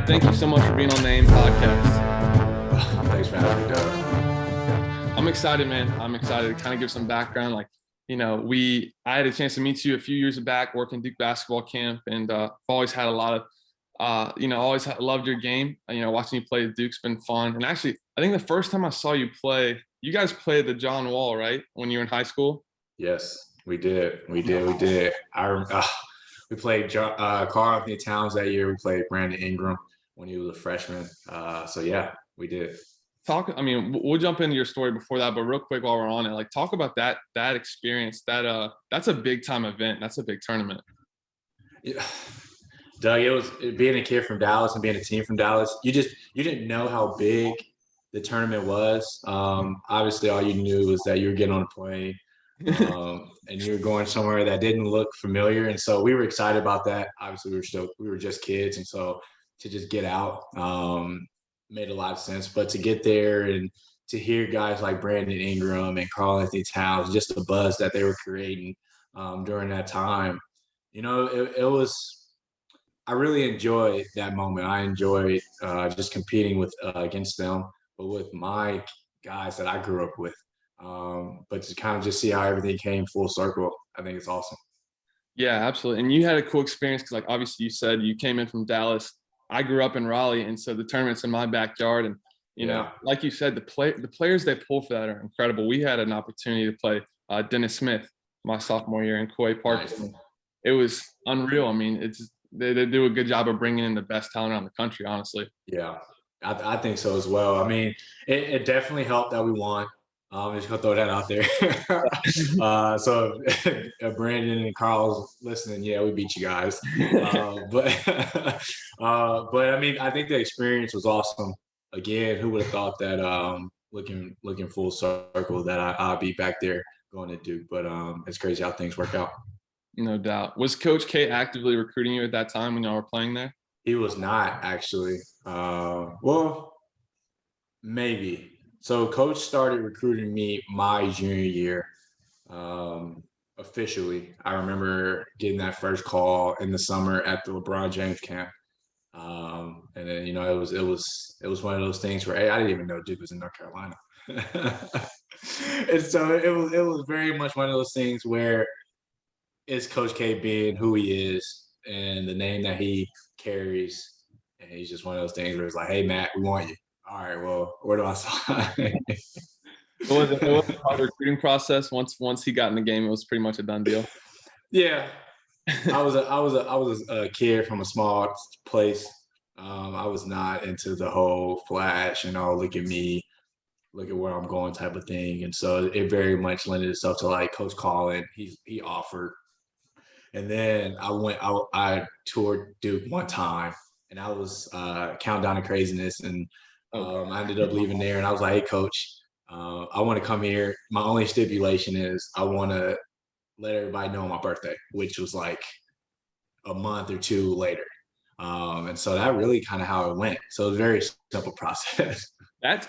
Matt, thank you so much for being on the AIM podcast. Thanks for having me, Doug. I'm excited, man. I'm excited to kind of give some background. I had a chance to meet you a few years back working Duke basketball camp, and I've always had a lot of, loved your game. Watching you play at Duke's been fun. And actually, I think the first time I saw you play, you guys played the John Wall, right? When you were in high school? Yes, we did. We did. We played Karl Anthony Towns that year. We played Brandon Ingram when he was a freshman. So yeah, we did. We'll jump into your story before that, but real quick while we're on it, talk about that experience. That's a big time event. That's a big tournament. Yeah. Doug, it was being a kid from Dallas and being a team from Dallas. You didn't know how big the tournament was. Obviously, all you knew was that you were getting on a plane and you were going somewhere that didn't look familiar. And so we were excited about that. Obviously, we were just kids, and so to just get out made a lot of sense. But to get there and to hear guys like Brandon Ingram and Karl Anthony Towns, just the buzz that they were creating during that time, it was. I really enjoyed that moment. I enjoyed just competing against them, but with my guys that I grew up with. But to kind of just see how everything came full circle, I think it's awesome. Yeah, absolutely. And you had a cool experience because, obviously you said you came in from Dallas. I grew up in Raleigh, and so the tournament's in my backyard. And, like you said, the players they pull for that are incredible. We had an opportunity to play Dennis Smith my sophomore year in Coy Park. Nice. It was unreal. I mean, they do a good job of bringing in the best talent around the country, honestly. Yeah, I think so as well. I mean, it definitely helped that we won. I'm just gonna throw that out there. So if Brandon and Carl's listening, yeah, we beat you guys. But I mean, I think the experience was awesome. Again, who would have thought that looking full circle that I'll be back there going to Duke? But it's crazy how things work out. No doubt. Was Coach K actively recruiting you at that time when y'all were playing there? He was not actually. Well, maybe. So Coach started recruiting me my junior year, officially. I remember getting that first call in the summer at the LeBron James camp. And then it was one of those things where, hey, I didn't even know Duke was in North Carolina. And so it was very much one of those things where it's Coach K being who he is and the name that he carries. And he's just one of those things where it's like, hey, Matt, we want you. All right, well, where do I sign? It was a hard recruiting process. Once he got in the game, it was pretty much a done deal. Yeah. I was a kid from a small place. I was not into the whole flash and look at me, look at where I'm going type of thing. And so it very much lended itself to Coach Colin. He offered. And then I toured Duke one time, and I was Countdown to Craziness, and I ended up leaving there. And I was like, hey, Coach, I want to come here. My only stipulation is I want to let everybody know my birthday, which was like a month or two later. And so that really kind of how it went. So it was a very simple process. That's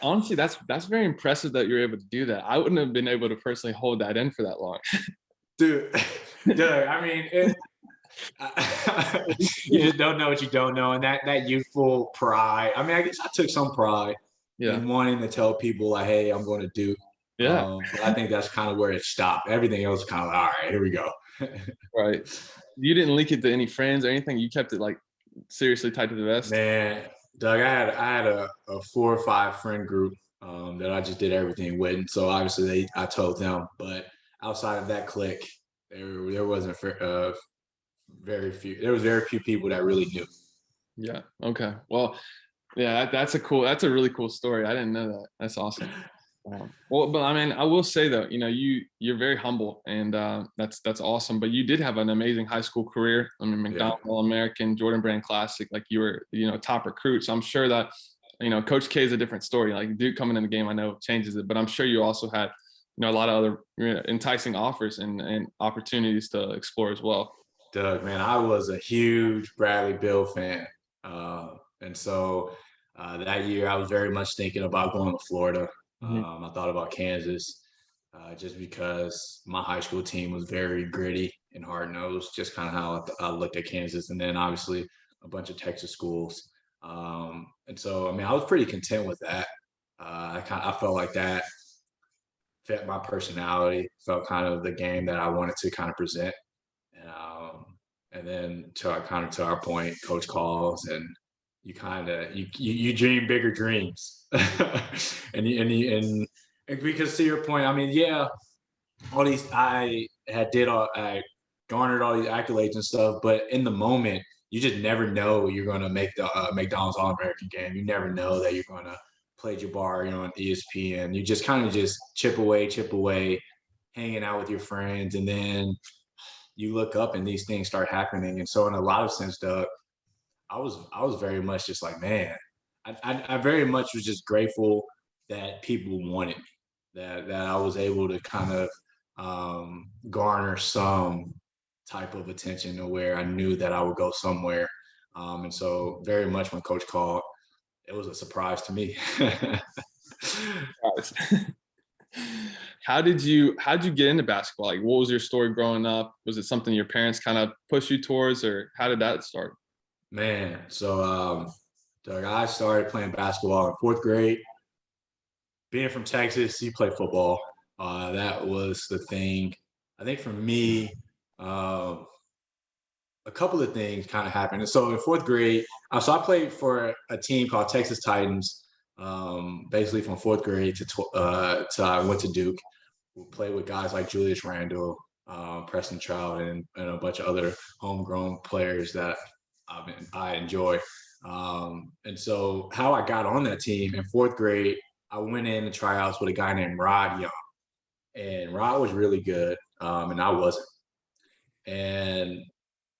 very impressive that you're able to do that. I wouldn't have been able to personally hold that in for that long. Dude, I mean, you just don't know what you don't know. And that youthful pride. I mean, I guess I took some pride in wanting to tell people, like, hey, I'm going to Duke. Yeah. But I think that's kind of where it stopped. Everything else was kind of like, all right, here we go. Right. You didn't leak it to any friends or anything? You kept it seriously tight to the vest? Man, Doug, I had a 4 or 5 friend group that I just did everything with. And so obviously I told them, but outside of that clique, there wasn't very few people that really knew. Yeah. Okay. Well, yeah, that's a really cool story. I didn't know that. That's awesome. But I mean, I will say though, you're very humble, and that's awesome. But you did have an amazing high school career. I mean, McDonald All-American, Jordan Brand Classic, you were, top recruit. So I'm sure that, Coach K is a different story. Duke coming in the game, I know changes it, but I'm sure you also had, a lot of other enticing offers and opportunities to explore as well. Doug, man, I was a huge Bradley Beal fan, and so that year I was very much thinking about going to Florida. I thought about Kansas just because my high school team was very gritty and hard-nosed, just kind of how I looked at Kansas. And then obviously a bunch of Texas schools. And so, I mean, I was pretty content with that. I felt like that fit my personality, felt kind of the game that I wanted to kind of present. And then to our point, coach calls and you kind of you dream bigger dreams, and because to your point, I mean, yeah, all these I garnered all these accolades and stuff, but in the moment, you just never know you're going to make the McDonald's All American game. You never know that you're going to play Jabbar, on ESPN. You just kind of just chip away, hanging out with your friends, and then you look up and these things start happening. And so, in a lot of sense, Doug, I was very much just like, man, I very much was just grateful that people wanted me, that I was able to kind of garner some type of attention to where I knew that I would go somewhere. And so very much when coach called, it was a surprise to me. How'd you get into basketball? Like, what was your story growing up? Was it something your parents kind of pushed you towards, or how did that start? Man, so Doug, I started playing basketball in fourth grade. Being from Texas, you play football. That was the thing. I think for me, um, a couple of things kind of happened. And so in fourth grade, so I played for a team called Texas Titans, basically from fourth grade to I went to Duke. We played with guys like Julius Randle, Preston Trout, and a bunch of other homegrown players that I enjoy. And so how I got on that team in fourth grade, I went in to tryouts with a guy named Rod Young, and Rod was really good, and I wasn't. And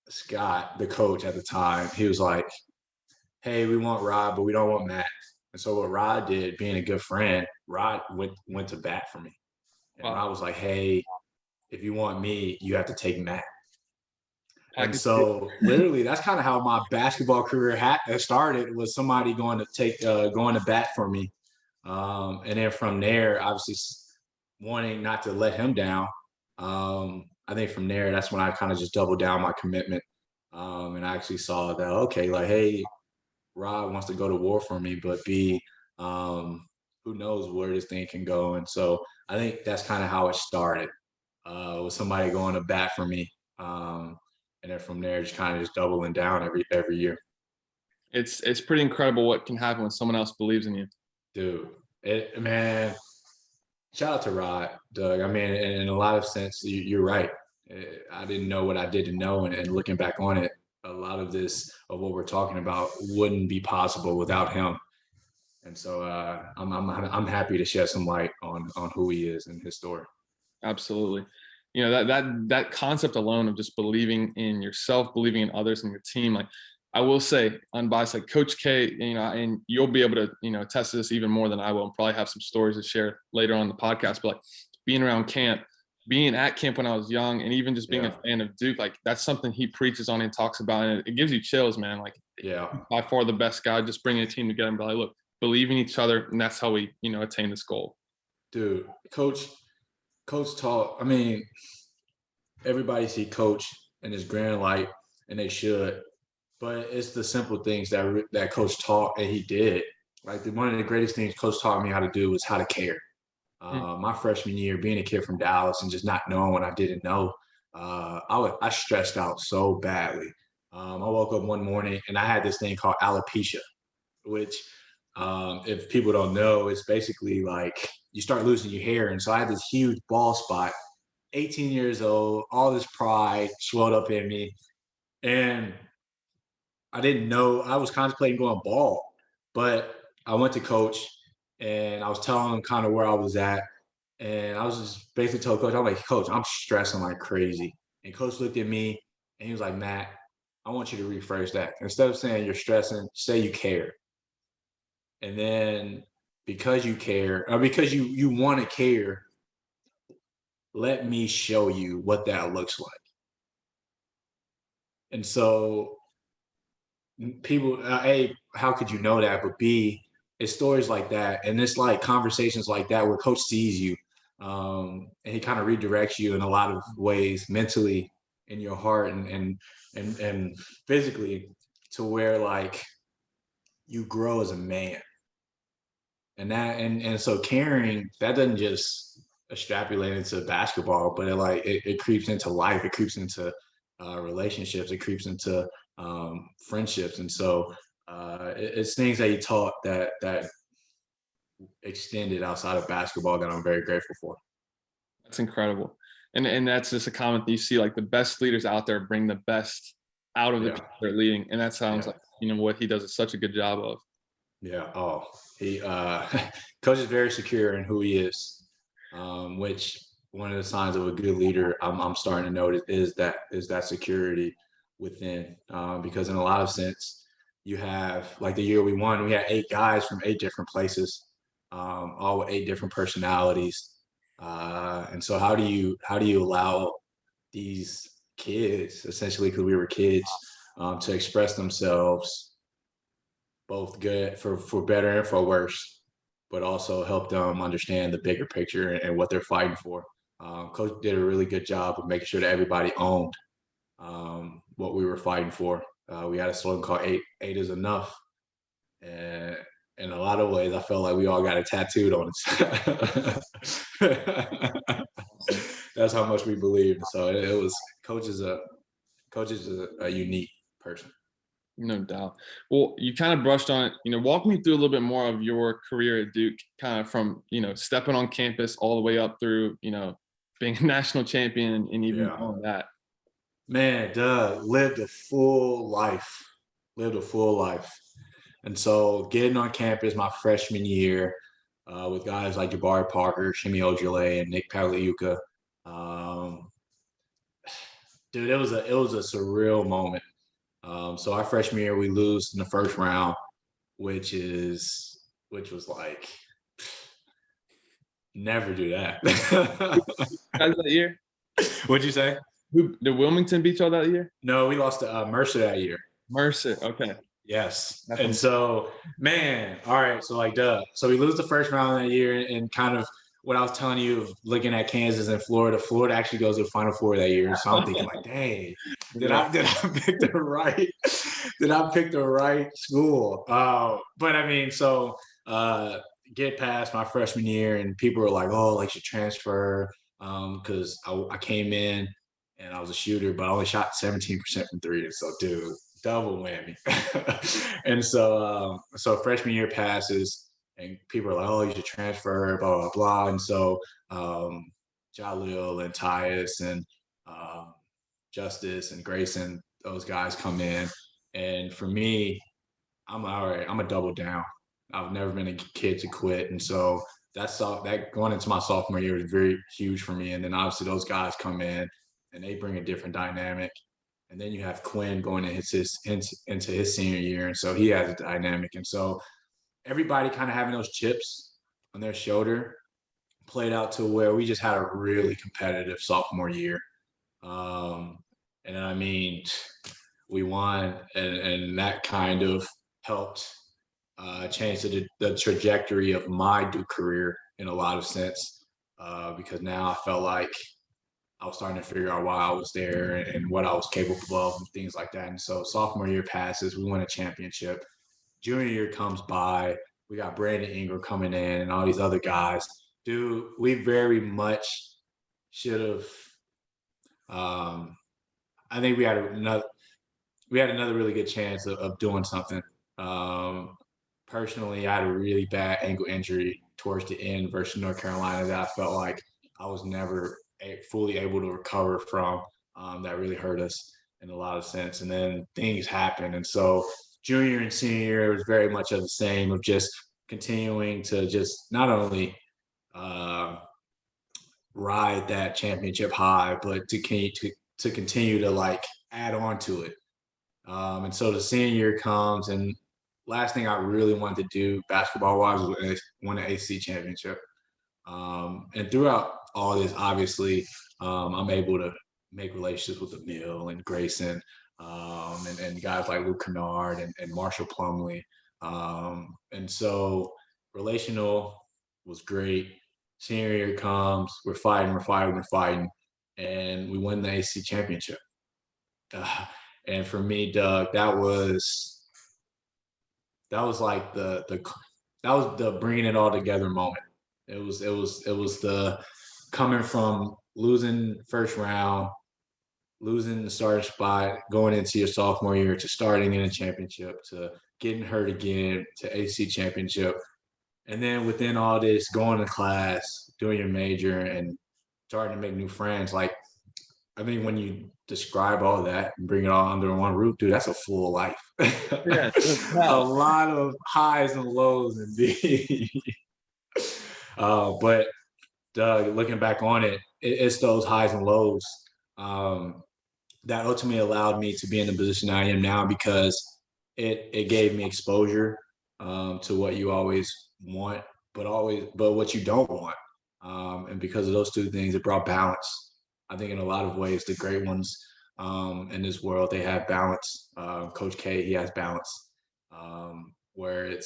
Scott, the coach at the time, he was like, "Hey, we want Rod, but we don't want Matt." And so what Rod did, being a good friend, Rod went to bat for me, and Wow. Rod was like, "Hey, if you want me, you have to take Matt." I And could see so literally, that's kind of how my basketball career started. Was somebody going to bat for me, and then from there, obviously wanting not to let him down. I think from there, that's when I kind of just doubled down my commitment. And I actually saw that, okay, like, hey, Rod wants to go to war for me, but B, who knows where this thing can go. And so I think that's kind of how it started, with somebody going to bat for me. And then from there, just kind of just doubling down every year. it's pretty incredible what can happen when someone else believes in you. Dude, man, shout out to Rod, Doug. I mean, in a lot of sense, you're right. I didn't know what I didn't know, and looking back on it, a lot of what we're talking about wouldn't be possible without him. And so I'm happy to shed some light on who he is and his story. Absolutely. That concept alone of just believing in yourself, believing in others and your team. Like, I will say, unbiased, like Coach K, and you'll be able to, attest to this even more than I will, and probably have some stories to share later on in the podcast. But like being around camp, being at camp when I was young, and even just being a fan of Duke, like that's something he preaches on and talks about, and it gives you chills, man. Like, Yeah, by far the best guy, just bringing a team together and be like, look, believe in each other, and that's how we, attain this goal. dude, Coach taught. I mean, everybody see Coach in his grand light, and they should. But it's the simple things that Coach taught and he did. Like one of the greatest things Coach taught me how to do was how to care. Mm. My freshman year, being a kid from Dallas and just not knowing what I didn't know, I stressed out so badly. I woke up one morning and I had this thing called alopecia, which, if people don't know, it's basically like you start losing your hair. And so I had this huge bald spot. 18 years old, all this pride swelled up in me, and I didn't know. I was contemplating going bald, but I went to coach and I was telling him kind of where I was at. And I was just basically telling coach, I'm like, Coach, I'm stressing like crazy. And coach looked at me and he was like, Matt, I want you to rephrase that. Instead of saying you're stressing, say you care. And then because you care, or because you want to care, let me show you what that looks like. And so people, A, how could you know that? But B, it's stories like that. And it's like conversations like that where coach sees you, and he kind of redirects you in a lot of ways, mentally, in your heart, and physically, to where like you grow as a man. And so caring, that doesn't just extrapolate into basketball, but it creeps into life. It creeps into relationships. It creeps into friendships. And so it's things that you taught that extended outside of basketball that I'm very grateful for. That's incredible. And that's just a comment that you see, like the best leaders out there bring the best out of the people they're leading. And that sounds like, what he does such a good job of. Yeah. Oh, he coach is very secure in who he is, which one of the signs of a good leader I'm starting to notice is that security within. Because in a lot of sense, you have like the year we won, we had 8 guys from 8 different places, all with 8 different personalities. And so how do you allow these kids, essentially because we were kids, to express themselves both good for better and for worse, but also help them understand the bigger picture and what they're fighting for. Coach did a really good job of making sure that everybody owned what we were fighting for. We had a slogan called eight is enough. And in a lot of ways, I felt like we all got it tattooed on us. That's how much we believed. So it was coach is a unique person. No doubt. Well, you kind of brushed on it, walk me through a little bit more of your career at Duke, kind of from, stepping on campus all the way up through, being a national champion and even on that. Man, Doug lived a full life. And so getting on campus my freshman year with guys like Jabari Parker, Shimi Ojale, and Nick Pagliuca, dude, it was a surreal moment. So our freshman year, we lose in the first round, which was like, never do that. That year? What'd you say? Did Wilmington beat y'all that year? No, we lost to Mercer that year. Mercer, okay. Yes. And so, man, all right. So so we lose the first round that year, and kind of what I was telling you, looking at Kansas and Florida actually goes to the Final Four that year. So I'm thinking like, dang, did I pick the right school? But I mean, so get past my freshman year, and people were like, oh, like you should transfer, because I came in and I was a shooter, but I only shot 17% from 3. So, dude, double whammy. And so freshman year passes, and people are like, oh, you should transfer, blah, blah, blah. And so Jalil and Tyus and Justice and Grayson, those guys come in. And for me, I'm all right, I'm a double down. I've never been a kid to quit. And so that going into my sophomore year was very huge for me. And then obviously those guys come in and they bring a different dynamic. And then you have Quinn going into his senior year. And so he has a dynamic. And so everybody kind of having those chips on their shoulder played out to where we just had a really competitive sophomore year. And I mean, we won, and that kind of helped change the trajectory of my Duke career in a lot of sense, because now I felt like I was starting to figure out why I was there and what I was capable of and things like that. And so sophomore year passes, we win a championship. Junior year comes by, we got Brandon Ingram coming in and all these other guys. Dude, we very much should have. I think we had another really good chance of doing something. Personally, I had a really bad ankle injury towards the end versus North Carolina that I felt like I was never fully able to recover from. That really hurt us in a lot of sense. And then things happened. And so junior and senior year was very much of the same, of just continuing to just not only ride that championship high, but to continue to like add on to it. And so the senior year comes, and last thing I really wanted to do basketball wise was win an ACC championship. And throughout all this, obviously, I'm able to make relationships with Emil and Grayson, and guys like Luke Kennard and Marshall Plumley. And so relational was great. Senior year comes, we're fighting, and we win the ACC championship. And for me, Doug, that was that was like that was the bringing it all together moment. It was the coming from losing first round, losing the starting spot, going into your sophomore year to starting in a championship to getting hurt again to AC championship. And then within all this, going to class, doing your major and starting to make new friends. Like, I think when you describe all that and bring it all under one roof, dude, that's a full life. Yeah, A lot of highs and lows indeed. But Doug, looking back on it, it's those highs and lows um, that ultimately allowed me to be in the position I am now because it gave me exposure to what you always want, but what you don't want. And because of those two things, it brought balance. I think in a lot of ways, the great ones in this world, they have balance. Coach K, he has balance, where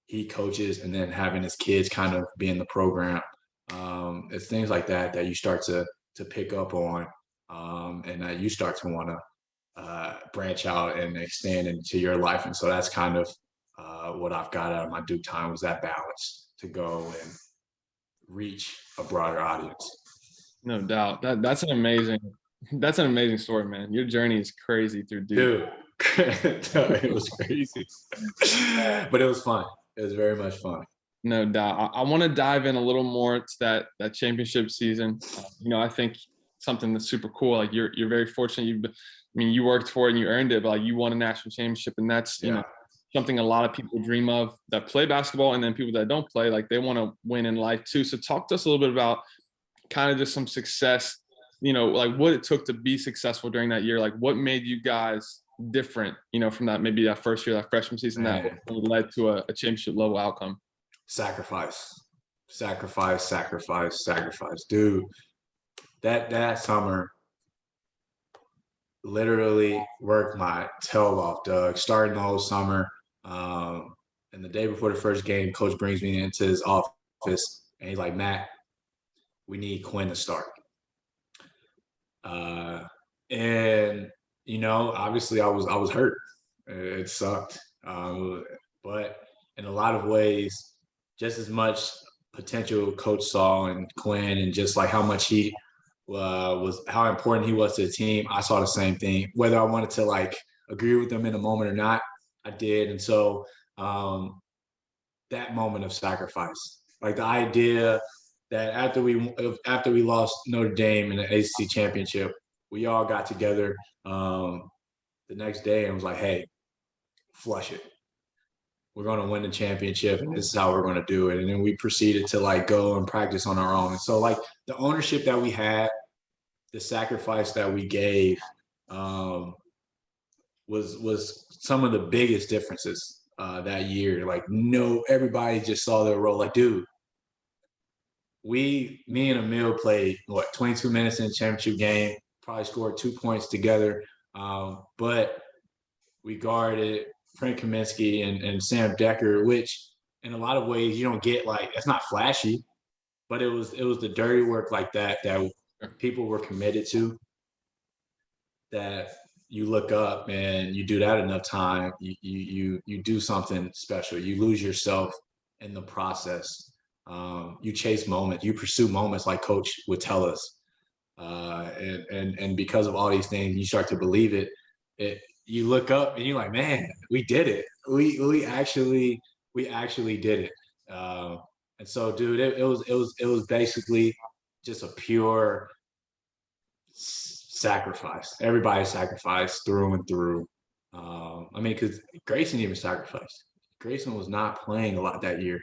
he coaches and then having his kids kind of be in the program. It's things like that that you start to pick up on, and that you start to want to branch out and extend into your life. And so that's kind of what I've got out of my Duke time was that balance to go and reach a broader audience. no doubt. That's an amazing story, man. Your journey is crazy through Duke. Dude, it was crazy, but it was fun. It was very much fun. No doubt. I want to dive in a little more to that championship season. I think something that's super cool. Like you're very fortunate. You worked for it and you earned it, but like you won a national championship, and that's something a lot of people dream of that play basketball, and then people that don't play, like they want to win in life too. So talk to us a little bit about kind of just some success. Like what it took to be successful during that year. Like what made you guys different. From that maybe that first year, that freshman season, that led to a championship level outcome. Sacrifice, dude. That summer, literally worked my tail off, Doug. Starting the whole summer, and the day before the first game, coach brings me into his office, and he's like, "Matt, we need Quinn to start." And obviously, I was hurt. It sucked, but in a lot of ways, just as much potential coach saw in Quinn, and just like how much he how important he was to the team, I saw the same thing. Whether I wanted to like agree with them in the moment or not, I did. And so that moment of sacrifice, like the idea that after we lost Notre Dame in the ACC championship, we all got together the next day and was like, "Hey, flush it. We're going to win the championship, and this is how we're going to do it." And then we proceeded to like go and practice on our own. And so like the ownership that we had, the sacrifice that we gave, was some of the biggest differences that year. Like everybody just saw their role. Like, dude, me and Emil played 22 minutes in the championship game. Probably scored 2 points together, but we guarded Frank Kaminsky and Sam Decker, which in a lot of ways you don't get. Like, it's not flashy, but it was the dirty work like that people were committed to, that you look up and you do that enough time, you do something special. You lose yourself in the process. You chase moments, you pursue moments like Coach would tell us. And because of all these things, you start to believe it. You look up and you're like, man, we did it. We actually did it. And so, dude, it was basically just a pure sacrifice. Everybody sacrificed through and through. Because Grayson even sacrificed. Grayson was not playing a lot that year.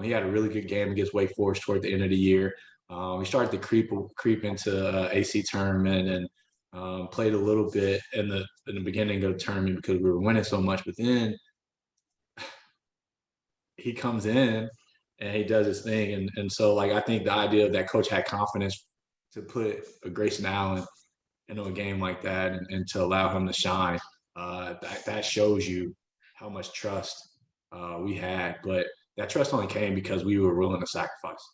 He had a really good game against Wake Forest toward the end of the year. We started to creep into AC tournament and played a little bit in the beginning of the tournament because we were winning so much. But then he comes in and he does his thing, and so like I think the idea that coach had confidence to put a Grayson Allen into a game like that and to allow him to shine, that shows you how much trust we had. But that trust only came because we were willing to sacrifice.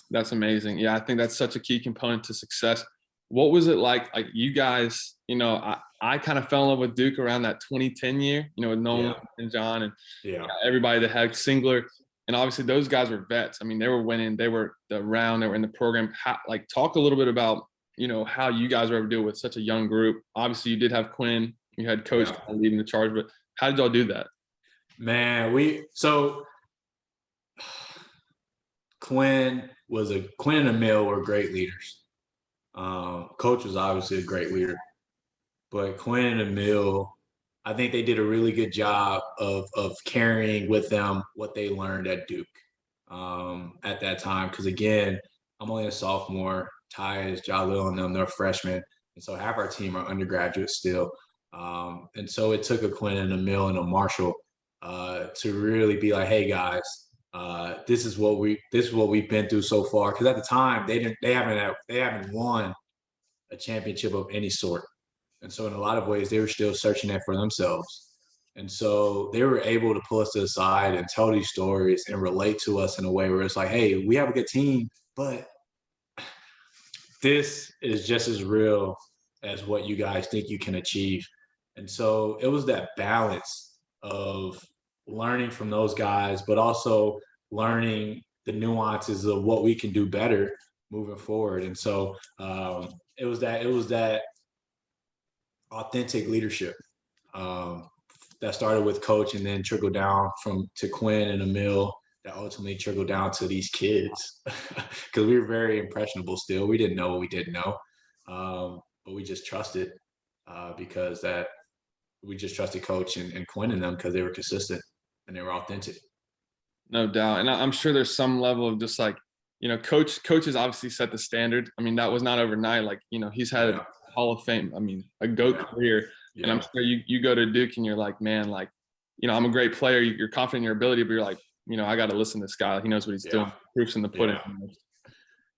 That's amazing. Yeah, I think that's such a key component to success. what was it like? Like you guys, I kind of fell in love with Duke around that 2010 year, with Nolan and John and everybody that had Singler. And obviously those guys were vets. I mean, they were winning, they were around, they were in the program. Talk a little bit about, how you guys were able to deal with such a young group. Obviously you did have Quinn, you had Coach kind of leading the charge, but how did y'all do that? Man, Quinn and Emil were great leaders. Coach was obviously a great leader, but Quinn and Emil, I think they did a really good job of carrying with them what they learned at Duke at that time. Because again, I'm only a sophomore. Tyus, Jalil, and them, they're freshmen, and so half our team are undergraduates still. And so it took a Quinn and Emil and a Marshall to really be like, hey guys, this is what we've been through so far. Because at the time they haven't won a championship of any sort, and so in a lot of ways they were still searching it for themselves. And so they were able to pull us to the side and tell these stories and relate to us in a way where it's like, hey, we have a good team, but this is just as real as what you guys think you can achieve. And so it was that balance of learning from those guys, but also learning the nuances of what we can do better moving forward. And so it was that authentic leadership that started with Coach and then trickled down to Quinn and Emil, that ultimately trickled down to these kids, because we were very impressionable still. We didn't know what we didn't know, but we just trusted because we just trusted Coach and Quinn and them because they were consistent and they were authentic. No doubt. And I'm sure there's some level of just like, Coach has obviously set the standard. I mean, that was not overnight. Like, he's had a Hall of Fame, a GOAT career. And I'm sure you go to Duke and you're like, man, like, I'm a great player. You're confident in your ability, but you're like, I got to listen to this guy. He knows what he's doing. Proof's in the pudding.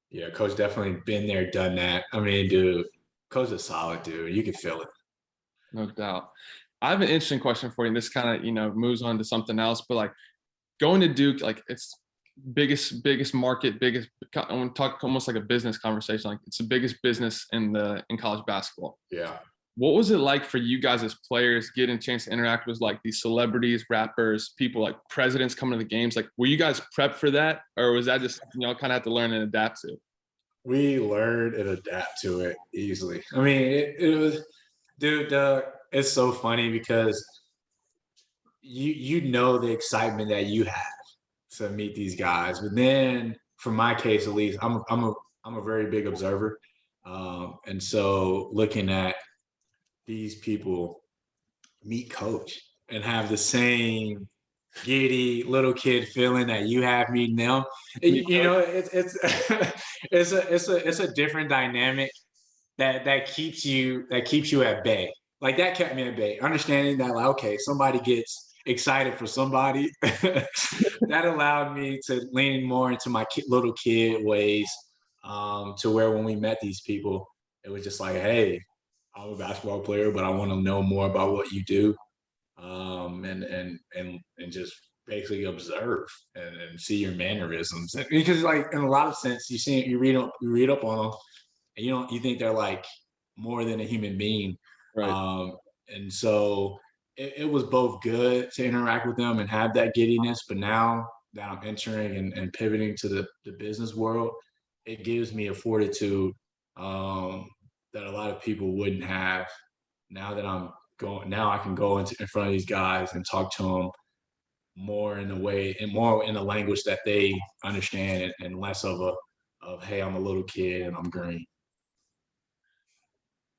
Yeah, Coach definitely been there, done that. I mean, dude, Coach is solid, dude. You can feel it. No doubt. I have an interesting question for you. And this kind of, moves on to something else, but like going to Duke, like it's biggest market, I want to talk almost like a business conversation. Like it's the biggest business in college basketball. Yeah. What was it like for you guys as players getting a chance to interact with like these celebrities, rappers, people like presidents coming to the games? Like, were you guys prepped for that? Or was that just, kind of have to learn and adapt to? We learned and adapt to it easily. I mean, it was, dude, it's so funny because you know the excitement that you have to meet these guys. But then for my case, at least, I'm a very big observer. And so looking at these people meet Coach and have the same giddy little kid feeling that you have meeting them, it's it's a different dynamic that keeps you at bay. Like that kept me at bay. Understanding that, like, okay, somebody gets excited for somebody, that allowed me to lean more into my little kid ways, to where when we met these people, it was just like, hey, I'm a basketball player, but I want to know more about what you do, and just basically observe and see your mannerisms. Because like in a lot of sense, you read up on them, and you think they're like more than a human being, right? And so it was both good to interact with them and have that giddiness, but now that I'm entering and pivoting to the business world, it gives me a fortitude that a lot of people wouldn't have. Now that now I can go in front of these guys and talk to them more in a way and more in a language that they understand, and less of hey, I'm a little kid and I'm green.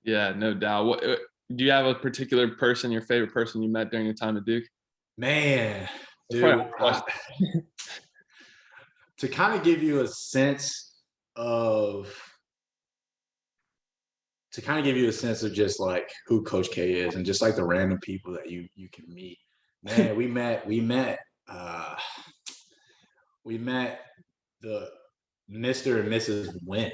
Yeah, no doubt. Do you have a particular person, your favorite person you met during your time at Duke? Man, dude, to kind of give you a sense of just like who Coach K is and just like the random people that you can meet. Man, we met the Mr. and Mrs. Wynn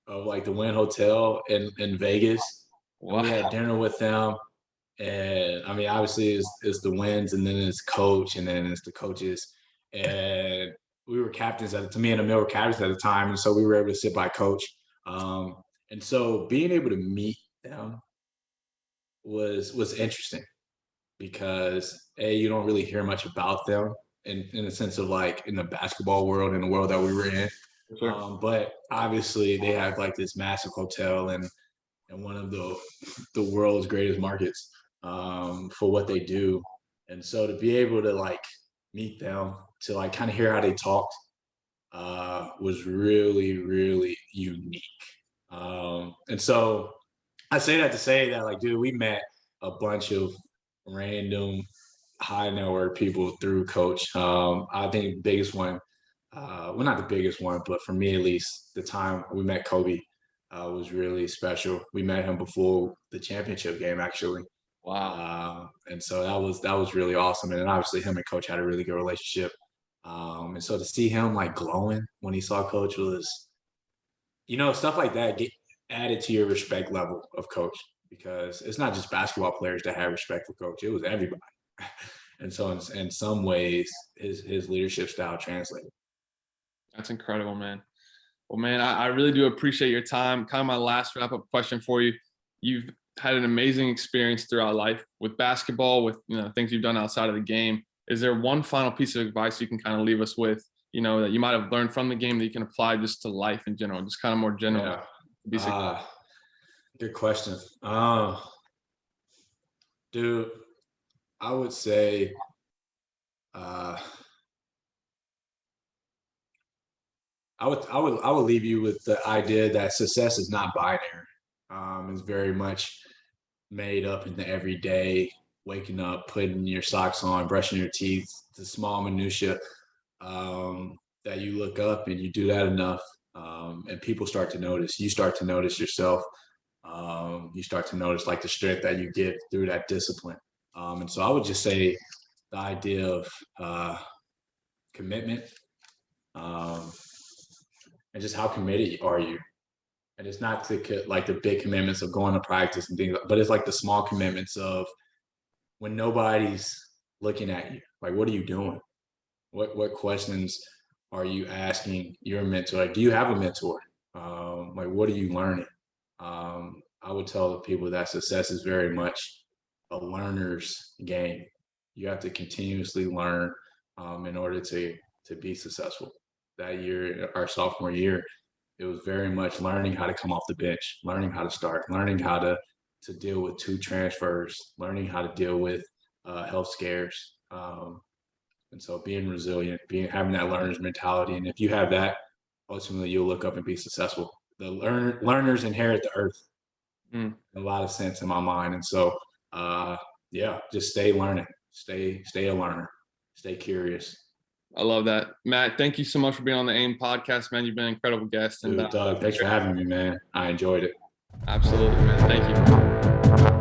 of like the Wynn Hotel in Vegas. Wow. We had dinner with them. And I mean, obviously it's the Wins, and then it's Coach, and then it's the coaches. And we were captains me and Emil were captains at the time. And so we were able to sit by Coach. And so being able to meet them was interesting because you don't really hear much about them in the sense of like in the basketball world, in the world that we were in. Sure. But obviously they have like this massive hotel and one of the world's greatest markets for what they do. And so to be able to like meet them, to like kind of hear how they talked, was really, really unique. And so I say that to say that like, dude, we met a bunch of random high net worth people through Coach. I think the biggest one, well, not the biggest one, but for me at least, the time we met Kobe was really special. We met him before the championship game, actually. Wow. And so that was really awesome. And then obviously him and Coach had a really good relationship. And so to see him like glowing when he saw Coach was, stuff like that get added to your respect level of Coach because it's not just basketball players that have respect for Coach; it was everybody. And so in some ways, his leadership style translated. That's incredible, man. Well, man, I really do appreciate your time. Kind of my last wrap up question for you. You've had an amazing experience throughout life with basketball, with things you've done outside of the game. Is there one final piece of advice you can kind of leave us with, that you might have learned from the game that you can apply just to life in general, just kind of more general? Yeah. Good question. Dude, I would say I would leave you with the idea that success is not binary. It's very much made up in the everyday, waking up, putting your socks on, brushing your teeth, the small minutia that you look up and you do that enough, and people start to notice. You start to notice yourself. You start to notice like the strength that you get through that discipline. And so I would just say the idea of commitment. And just how committed are you? And it's not to like the big commitments of going to practice and things, but it's like the small commitments of when nobody's looking at you. Like, what are you doing? What questions are you asking your mentor? Like, do you have a mentor? Like, what are you learning? I would tell the people that success is very much a learner's game. You have to continuously learn in order to be successful. That year, our sophomore year, it was very much learning how to come off the bench, learning how to start, learning how to deal with 2 transfers, learning how to deal with health scares. And so being resilient, having that learner's mentality. And if you have that, ultimately you'll look up and be successful. The learners inherit the earth. In a lot of sense in my mind. And so just stay learning, stay a learner, stay curious. I love that. Matt, thank you so much for being on the AIM podcast, man. You've been an incredible guest. Dude, Doug, thanks for having me, man. I enjoyed it. Absolutely, man. Thank you.